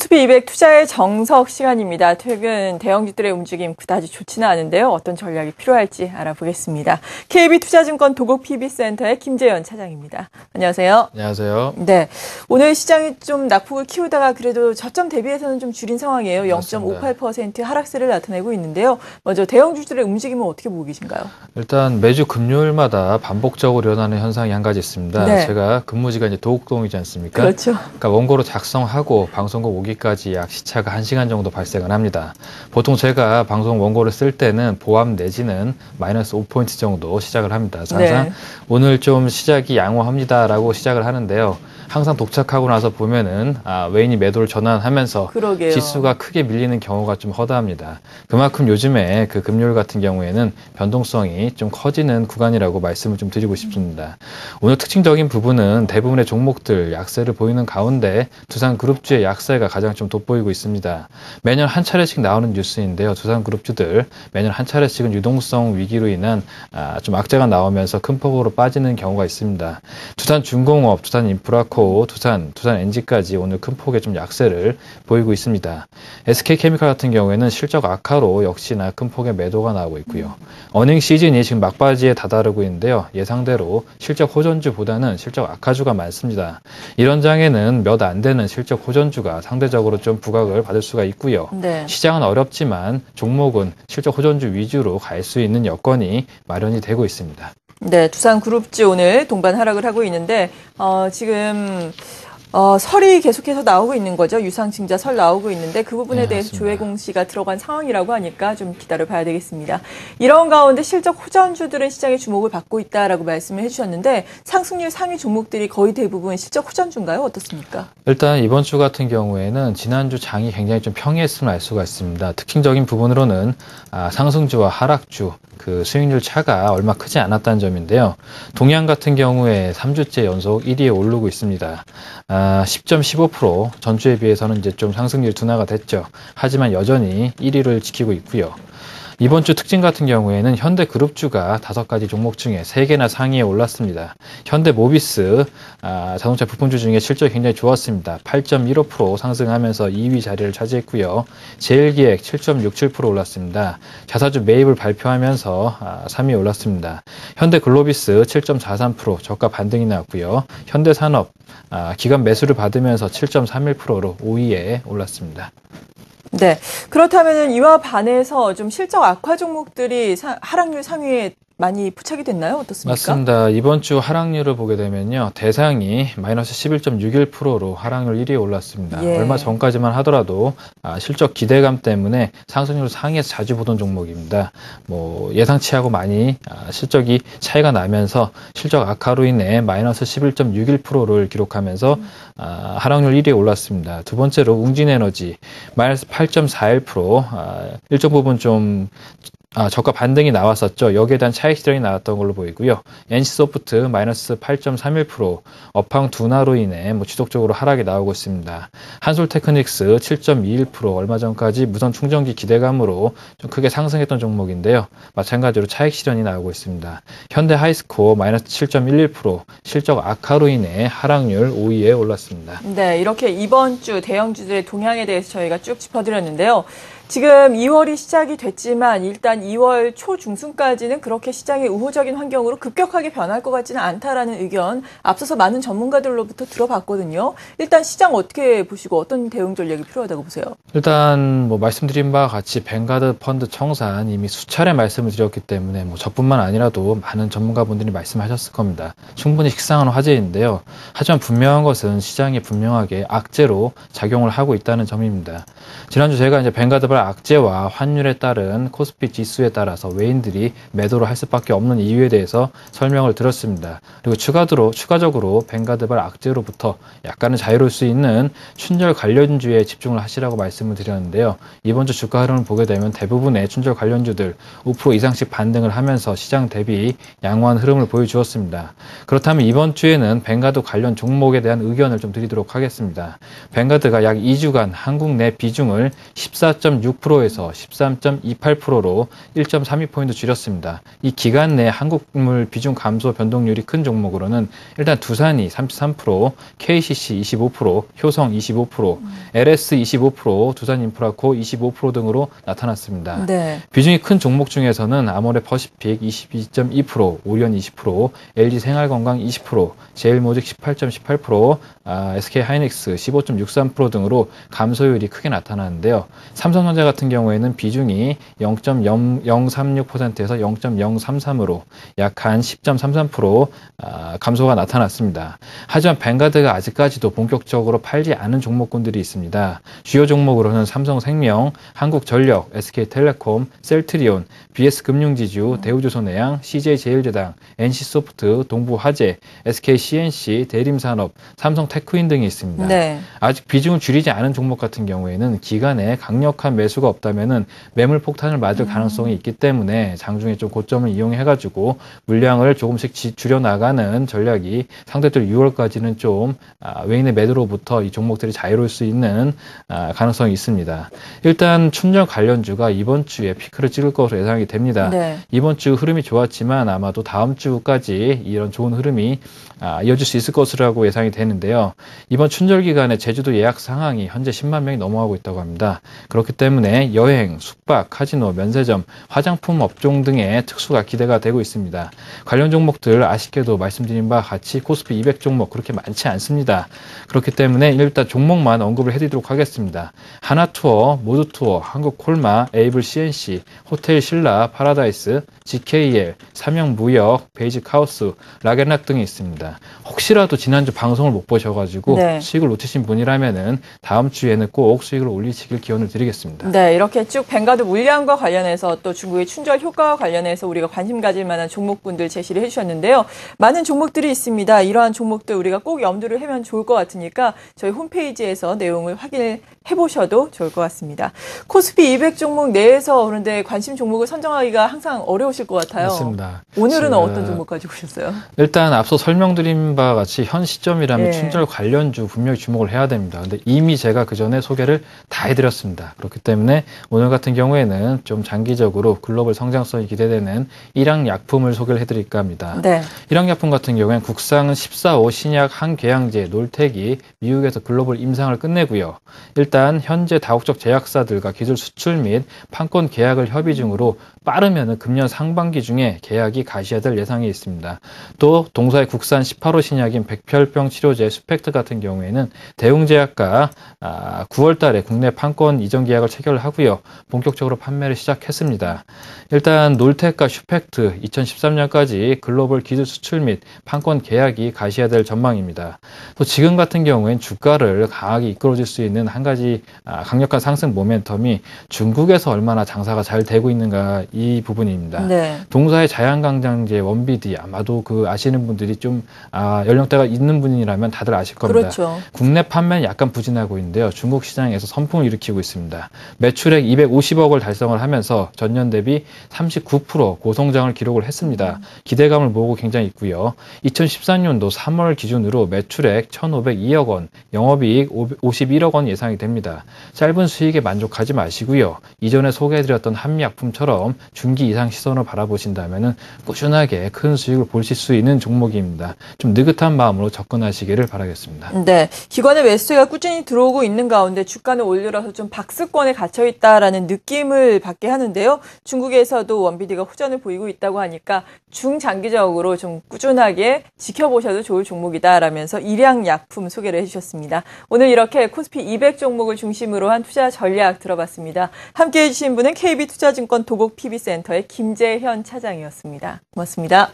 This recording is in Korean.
투비200 투자의 정석 시간입니다. 최근 대형주들의 움직임 그다지 좋지는 않은데요. 어떤 전략이 필요할지 알아보겠습니다. KB투자증권 도곡PB센터의 김재현 차장입니다. 안녕하세요. 안녕하세요. 네, 오늘 시장이 좀 낙폭을 키우다가 그래도 저점 대비해서는 좀 줄인 상황이에요. 0.58% 하락세를 나타내고 있는데요. 먼저 대형주들의 움직임은 어떻게 보고 계신가요? 일단 매주 금요일마다 반복적으로 일어나는 현상이 한 가지 있습니다. 네. 제가 근무지가 이제 도곡동이지 않습니까? 그렇죠. 그러니까 원고로 작성하고 방송국 오기까지 약 시차가 1시간 정도 발생을 합니다. 보통 제가 방송 원고를 쓸 때는 보합 내지는 마이너스 5포인트 정도 시작을 합니다. 그래서 항상 네. 오늘 좀 시작이 양호합니다라고 시작을 하는데요. 항상 도착하고 나서 보면은 외인이 매도를 전환하면서 그러게요. 지수가 크게 밀리는 경우가 좀 허다합니다. 그만큼 요즘에 그 금요일 같은 경우에는 변동성이 좀 커지는 구간이라고 말씀을 좀 드리고 싶습니다. 오늘 특징적인 부분은 대부분의 종목들 약세를 보이는 가운데 두산그룹주의 약세가 가장 좀 돋보이고 있습니다. 매년 한 차례씩 나오는 뉴스인데요. 두산그룹주들 매년 한 차례씩은 유동성 위기로 인한 좀 악재가 나오면서 큰 폭으로 빠지는 경우가 있습니다. 두산중공업, 두산인프라코, 두산엔지까지 오늘 큰 폭의 좀 약세를 보이고 있습니다. SK케미칼 같은 경우에는 실적 악화로 역시나 큰 폭의 매도가 나오고 있고요. 어닝 시즌이 지금 막바지에 다다르고 있는데요. 예상대로 실적 호전주보다는 실적 악화주가 많습니다. 이런 장에는 몇 안 되는 실적 호전주가 상대적으로 좀 부각을 받을 수가 있고요. 네. 시장은 어렵지만 종목은 실적 호전주 위주로 갈 수 있는 여건이 마련이 되고 있습니다. 네, 두산그룹주 오늘 동반 하락을 하고 있는데 지금 설이 계속해서 나오고 있는 거죠. 유상증자 설 나오고 있는데 그 부분에 네, 대해서 맞습니다. 조회 공시가 들어간 상황이라고 하니까 좀 기다려봐야 되겠습니다. 이런 가운데 실적 호전주들은 시장의 주목을 받고 있다라고 말씀을 해주셨는데 상승률 상위 종목들이 거의 대부분 실적 호전주인가요? 어떻습니까? 일단 이번 주 같은 경우에는 지난주 장이 굉장히 좀 평이했음을 알 수가 있습니다. 특징적인 부분으로는 상승주와 하락주 그 수익률 차가 얼마 크지 않았다는 점인데요. 동양 같은 경우에 3주째 연속 1위에 오르고 있습니다. 10.15% 전주에 비해서는 이제 좀 상승률이 둔화가 됐죠. 하지만 여전히 1위를 지키고 있고요. 이번 주 특징 같은 경우에는 현대그룹주가 5가지 종목 중에 3개나 상위에 올랐습니다. 현대모비스 자동차 부품주 중에 실적이 굉장히 좋았습니다. 8.15% 상승하면서 2위 자리를 차지했고요. 제일기획 7.67% 올랐습니다. 자사주 매입을 발표하면서 3위에 올랐습니다. 현대글로비스 7.43% 저가 반등이 나왔고요. 현대산업 기관 매수를 받으면서 7.31%로 5위에 올랐습니다. 네, 그렇다면 이와 반해서 좀 실적 악화 종목들이 하락률 상위에 많이 포착이 됐나요? 어떻습니까? 맞습니다. 이번 주 하락률을 보게 되면요. 대상이 마이너스 11.61%로 하락률 1위에 올랐습니다. 예. 얼마 전까지만 하더라도 실적 기대감 때문에 상승률 상위에서 자주 보던 종목입니다. 예상치하고 많이 실적이 차이가 나면서 실적 악화로 인해 마이너스 11.61%를 기록하면서 하락률 1위에 올랐습니다. 두 번째로 웅진에너지 마이너스 8.41%, 일정 부분 좀 저가 반등이 나왔었죠. 여기에 대한 차익 실현이 나왔던 걸로 보이고요. NC소프트 마이너스 8.31%, 업황 둔화로 인해 지속적으로 하락이 나오고 있습니다. 한솔테크닉스 7.21%, 얼마 전까지 무선 충전기 기대감으로 좀 크게 상승했던 종목인데요. 마찬가지로 차익 실현이 나오고 있습니다. 현대하이스코어 마이너스 7.11%, 실적 악화로 인해 하락률 5위에 올랐습니다. 네, 이렇게 이번 주 대형주들의 동향에 대해서 저희가 쭉 짚어드렸는데요. 지금 2월이 시작이 됐지만 일단 2월 초중순까지는 그렇게 시장의 우호적인 환경으로 급격하게 변할 것 같지는 않다라는 의견 앞서서 많은 전문가들로부터 들어봤거든요. 일단 시장 어떻게 보시고 어떤 대응 전략이 필요하다고 보세요? 일단 말씀드린 바와 같이 뱅가드 펀드 청산 이미 수차례 말씀을 드렸기 때문에 저뿐만 아니라도 많은 전문가분들이 말씀하셨을 겁니다. 충분히 식상한 화제인데요. 하지만 분명한 것은 시장이 분명하게 악재로 작용을 하고 있다는 점입니다. 지난주 제가 이제 뱅가드 악재와 환율에 따른 코스피 지수에 따라서 외인들이 매도를 할 수밖에 없는 이유에 대해서 설명을 드렸습니다. 그리고 추가적으로 뱅가드발 악재로부터 약간은 자유로울 수 있는 춘절 관련주에 집중을 하시라고 말씀을 드렸는데요. 이번 주 주가 흐름을 보게 되면 대부분의 춘절 관련주들 5% 이상씩 반등을 하면서 시장 대비 양호한 흐름을 보여주었습니다. 그렇다면 이번 주에는 뱅가드 관련 종목에 대한 의견을 좀 드리도록 하겠습니다. 뱅가드가 약 2주간 한국 내 비중을 14.6 13.6%에서 13.28%로 1.32포인트 줄였습니다. 이 기간 내 한국물 비중 감소 변동률이 큰 종목으로는 일단 두산이 33%, KCC 25%, 효성 25%, LS 25%, 두산인프라코 25% 등으로 나타났습니다. 네. 비중이 큰 종목 중에서는 아모레퍼시픽 22.2%, 오리온 20%, LG생활건강 20%, 제일모직 18.18%, SK하이닉스 15.63% 등으로 감소율이 크게 나타나는데요. 삼성전자 같은 경우에는 비중이 0.036%에서 0.033으로 약 한 10.33% 감소가 나타났습니다. 하지만 뱅가드가 아직까지도 본격적으로 팔지 않은 종목군들이 있습니다. 주요 종목으로는 삼성생명, 한국전력, SK텔레콤, 셀트리온, BS금융지주, 대우조선해양, CJ제일제당, NC소프트, 동부화재, SKCNC, 대림산업, 삼성테크인 등이 있습니다. 네. 아직 비중을 줄이지 않은 종목 같은 경우에는 기간에 강력한 매수가 없다면은 매물 폭탄을 맞을 가능성이 있기 때문에 장중에 좀 고점을 이용해가지고 물량을 조금씩 줄여나가는 전략이 상대적으로 6월까지는 좀 외인의 매도로부터 이 종목들이 자유로울 수 있는 가능성이 있습니다. 일단 춘절 관련주가 이번 주에 피크를 찍을 것으로 예상이 됩니다. 네. 이번 주 흐름이 좋았지만 아마도 다음 주까지 이런 좋은 흐름이 이어질 수 있을 것이라고 예상이 되는데요. 이번 춘절 기간에 제주도 예약 상황이 현재 10만 명이 넘어가고 있다고 합니다. 그렇기 때문에 여행, 숙박, 카지노, 면세점, 화장품 업종 등의 특수가 기대가 되고 있습니다. 관련 종목들 아쉽게도 말씀드린 바와 같이 코스피 200 종목 그렇게 많지 않습니다. 그렇기 때문에 일단 종목만 언급을 해드리도록 하겠습니다. 하나투어, 모두투어, 한국콜마, 에이블 CNC, 호텔 신라, 파라다이스, GKL, 삼영무역, 베이직하우스, 락앤락 등이 있습니다. 혹시라도 지난주 방송을 못 보셔가지고 네. 수익을 놓치신 분이라면은 다음 주에는 꼭 수익을 올리시길 기원을 드리겠습니다. 네, 이렇게 쭉 뱅가드 물량과 관련해서 또 중국의 춘절 효과와 관련해서 우리가 관심 가질 만한 종목군들 제시를 해주셨는데요. 많은 종목들이 있습니다. 이러한 종목들 우리가 꼭 염두를 하면 좋을 것 같으니까 저희 홈페이지에서 내용을 확인해 보셔도 좋을 것 같습니다. 코스피 200 종목 내에서 그런데 관심 종목을 선정하기가 항상 어려우실 것 같아요. 맞습니다. 오늘은 어떤 종목 가지고 오셨어요? 일단 앞서 설명드린 바와 같이 현 시점이라면 예. 춘절 관련주 분명히 주목을 해야 됩니다. 근데 이미 제가 그 전에 소개를 다 해드렸습니다. 그렇기 때문에 오늘 같은 경우에는 좀 장기적으로 글로벌 성장성이 기대되는 일양약품을 소개를 해드릴까 합니다. 네. 일양약품 같은 경우에는 국상은 14호 신약 한궤양제 놀텍이 미국에서 글로벌 임상을 끝내고요. 일단 현재 다국적 제약사들과 기술 수출 및 판권 계약을 협의 중으로 빠르면 금년 상반기 중에 계약이 가시화될 예상이 있습니다. 또 동사의 국산 18호 신약인 백혈병 치료제 수펙트 같은 경우에는 대웅제약과 9월 달에 국내 판권 이전 계약을 체결을 하고요. 본격적으로 판매를 시작했습니다. 일단 놀텍과 슈펙트 2013년까지 글로벌 기술 수출 및 판권 계약이 가시화될 전망입니다. 또 지금 같은 경우엔 주가를 강하게 이끌어줄 수 있는 한 가지 강력한 상승 모멘텀이 중국에서 얼마나 장사가 잘 되고 있는가 이 부분입니다. 네. 동사의 자양강장제 원비디 아마도 아시는 분들이 좀 연령대가 있는 분이라면 다들 아실 겁니다. 그렇죠. 국내 판매는 약간 부진하고 있는데요. 중국 시장에서 선풍을 일으키고 있습니다. 매출액 250억을 달성을 하면서 전년 대비 39% 고성장을 기록을 했습니다. 기대감을 모으고 굉장히 있고요. 2014년도 3월 기준으로 매출액 1,502억 원, 영업이익 51억 원 예상이 됩니다. 짧은 수익에 만족하지 마시고요. 이전에 소개해드렸던 한미약품처럼 중기 이상 시선을 바라보신다면 꾸준하게 큰 수익을 보실 수 있는 종목입니다. 좀 느긋한 마음으로 접근하시기를 바라겠습니다. 네, 기관의 매수세가 꾸준히 들어오고 있는 가운데 주가는 올려서 좀 박스권에 갇혀있다라는 느낌을 받게 하는데요. 중국에서도 원비디가 호전을 보이고 있다고 하니까 중장기적으로 좀 꾸준하게 지켜보셔도 좋을 종목이다라면서 일양약품 소개를 해주셨습니다. 오늘 이렇게 코스피 200 종목을 중심으로 한 투자 전략 들어봤습니다. 함께해 주신 분은 KB투자증권 도곡 PB센터의 김재현 차장이었습니다. 고맙습니다.